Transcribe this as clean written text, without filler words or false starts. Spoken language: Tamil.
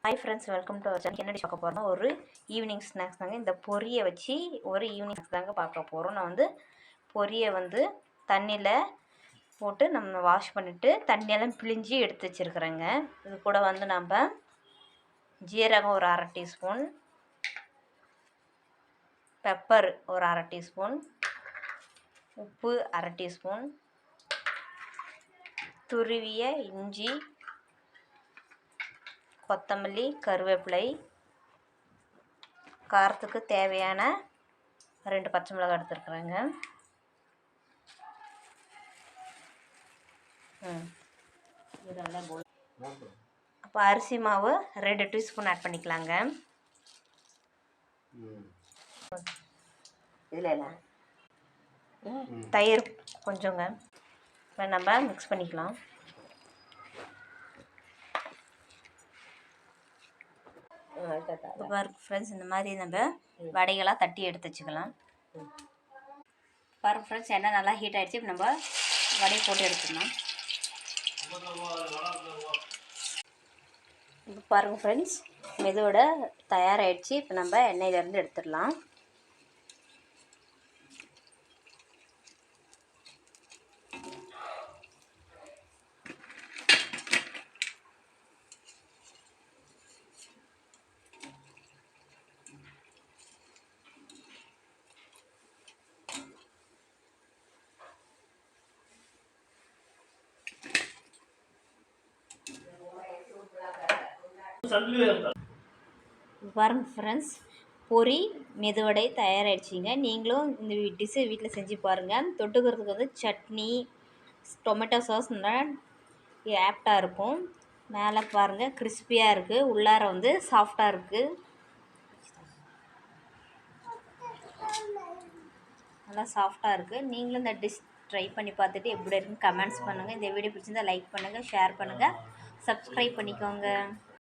Hi friends, welcome to our channel. என்ன டிஷ் பார்க்க போகிறோம்னா ஒரு ஈவினிங் ஸ்நாக்ஸ் தாங்க. இந்த பொரியை வச்சு ஒரு ஈவினிங் ஸ்நாக்ஸ் தாங்க பார்க்க போகிறோம். நான் பொரியை தண்ணியில் போட்டு நம்ம வாஷ் பண்ணிவிட்டு தண்ணியெல்லாம் பிழிஞ்சி எடுத்து வச்சுருக்குறேங்க. இது கூட நம்ம ஜீரகம் ஒரு அரை டீஸ்பூன், பெப்பர் ஒரு அரை டீஸ்பூன், உப்பு அரை டீஸ்பூன், துருவிய இஞ்சி, கொத்தமல்லி, கருவேப்பிலை, காரத்துக்கு தேவையான 2 பச்சை மிளகாய் எடுத்துருக்குறேங்க. அப்போ அரிசி மாவு 2 டீஸ்பூன் ஆட் பண்ணிக்கலாங்க. இதில் தயிர் கொஞ்சங்க நம்ம மிக்ஸ் பண்ணிக்கலாம். பாருங்க ஃப்ரெண்ட்ஸ், இந்த மாதிரி நம்ம வடைகளாக தட்டி எடுத்து வச்சுக்கலாம். பாருங்க ஃப்ரெண்ட்ஸ், எண்ணெய் நல்லா ஹீட் ஆகிடுச்சு. இப்போ நம்ம வடையை போட்டு எடுத்துக்கலாம். இப்போ பாருங்கள் ஃப்ரெண்ட்ஸ், மெதுவோட தயாராகிடுச்சு. இப்போ நம்ம எண்ணெயிலேருந்து எடுத்துடலாம். பாருங்க ஃப்ரெண்ட்ஸ், பொரி மெதுவடை தயாராகிடுச்சிங்க. நீங்களும் இந்த டிஷ்ஷை வீட்டில் செஞ்சு பாருங்கள். தொட்டுக்கிறதுக்கு சட்னி, டொமேட்டோ சாஸ் ஆப்டாக இருக்கும். மேலே பாருங்கள் கிறிஸ்பியாக இருக்குது, உள்ளார சாஃப்டாக இருக்குது. நல்லா சாஃப்டாக இருக்குது. நீங்களும் இந்த டிஷ் ட்ரை பண்ணி பார்த்துட்டு எப்படி இருக்குன்னு கமெண்ட்ஸ் பண்ணுங்கள். இந்த வீடியோ பிடிச்சிருந்தால் லைக் பண்ணுங்கள், ஷேர் பண்ணுங்கள், சப்ஸ்கிரைப் பண்ணிக்கோங்க.